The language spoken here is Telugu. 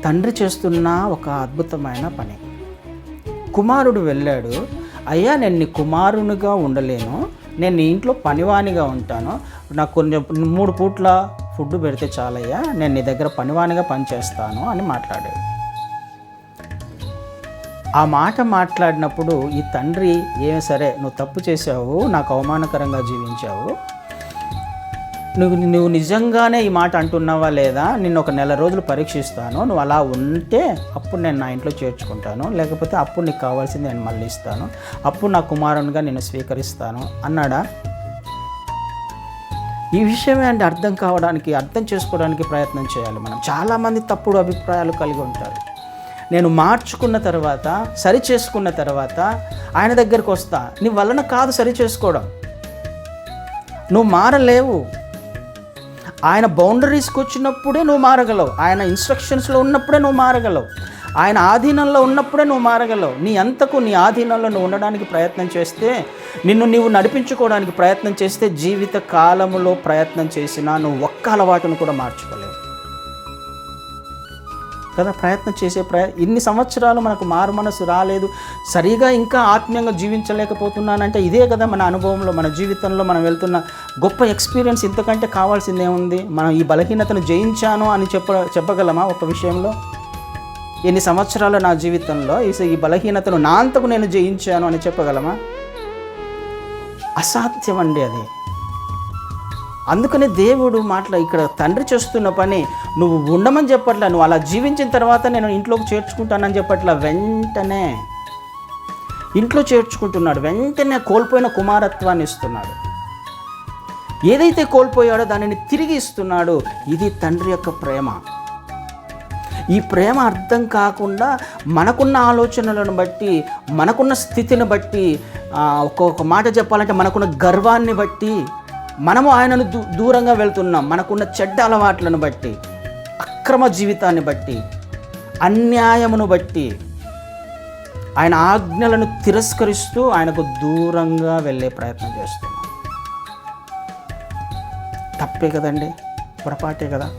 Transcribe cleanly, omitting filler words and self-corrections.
తండ్రి చేస్తున్న ఒక అద్భుతమైన పని. కుమారుడు వెళ్ళాడు, అయ్యా నేను నీ కుమారునిగా ఉండలేను, నేను నీ ఇంట్లో పనివానిగా ఉంటాను, నాకు కొంచెం 3 పూట్ల ఫుడ్ పెడితే చాలయ్యా, నేను నీ దగ్గర పనివానిగా పనిచేస్తాను అని మాట్లాడాడు. ఆ మాట మాట్లాడినప్పుడు ఈ తండ్రి సరే నువ్వు తప్పు చేసావు, నాకు అవమానకరంగా జీవించావు, నువ్వు నిజంగానే ఈ మాట అంటున్నావా లేదా, నిన్ను ఒక నెల రోజులు పరీక్షిస్తాను, నువ్వు అలా ఉంటే అప్పుడు నేను నా ఇంట్లో చేర్చుకుంటాను, లేకపోతే అప్పుడు నీకు కావాల్సింది నేను మళ్ళీ ఇస్తాను, అప్పుడు నా కుమారునిగా నేను స్వీకరిస్తాను అన్నాడా? ఈ విషయమే అంటే అర్థం చేసుకోవడానికి ప్రయత్నం చేయాలి. మనం చాలామంది తప్పుడు అభిప్రాయాలు కలిగి ఉంటారు. నేను మార్చుకున్న తర్వాత, సరి చేసుకున్న తర్వాత ఆయన దగ్గరికి వస్తా. నీ వలన కాదు సరి చేసుకోవడం, నువ్వు మారలేవు. ఆయన బౌండరీస్కి వచ్చినప్పుడే నువ్వు మారగలవు, ఆయన ఇన్స్ట్రక్షన్స్లో ఉన్నప్పుడే నువ్వు మారగలవు, ఆయన ఆధీనంలో ఉన్నప్పుడే నువ్వు మారగలవు. నీ అంతకు నీ ఆధీనంలో నువ్వు ఉండడానికి ప్రయత్నం చేస్తే, నిన్ను నీవు నడిపించుకోవడానికి ప్రయత్నం చేస్తే, జీవిత కాలములో ప్రయత్నం చేసినా నువ్వు ఒక్క అలవాటును కూడా మార్చుకోలేవు కదా. ప్రయత్నం చేసే ఇన్ని సంవత్సరాలు మనకు మారు మనసు రాలేదు, సరిగా ఇంకా ఆత్మీయంగా జీవించలేకపోతున్నానంటే ఇదే కదా మన అనుభవంలో, మన జీవితంలో మనం వెళ్తున్న గొప్ప ఎక్స్పీరియన్స్. ఇంతకంటే కావాల్సింది ఏముంది? మనం ఈ బలహీనతను జయించాను అని చెప్పగలమా? ఒక విషయంలో ఎన్ని సంవత్సరాలు నా జీవితంలో ఈ బలహీనతను నా అంతకు నేను జయించాను అని చెప్పగలమా? అసాధ్యం అండి అది. అందుకనే దేవుడు ఇక్కడ తండ్రి చేస్తున్న పని నువ్వు ఉండమని చెప్పట్లా, నువ్వు అలా జీవించిన తర్వాత నేను ఇంట్లోకి చేర్చుకుంటానని చెప్పట్లా, వెంటనే ఇంట్లో చేర్చుకుంటున్నాడు, వెంటనే కోల్పోయిన కుమారత్వాన్ని ఇస్తున్నాడు. ఏదైతే కోల్పోయాడో దానిని తిరిగి ఇస్తున్నాడు. ఇది తండ్రి యొక్క ప్రేమ. ఈ ప్రేమ అర్థం కాకుండా మనకున్న ఆలోచనలను బట్టి, మనకున్న స్థితిని బట్టి, ఒక్కొక్క మాట చెప్పాలంటే మనకున్న గర్వాన్ని బట్టి మనము ఆయనను దూరంగా వెళ్తున్నాం. మనకున్న చెడ్డ అలవాట్లను బట్టి, అక్రమ జీవితాన్ని బట్టి, అన్యాయమును బట్టి, ఆయన ఆజ్ఞలను తిరస్కరిస్తూ ఆయనకు దూరంగా వెళ్ళే ప్రయత్నం చేస్తున్నాం. తప్పే కదండి, పొరపాటే కదా.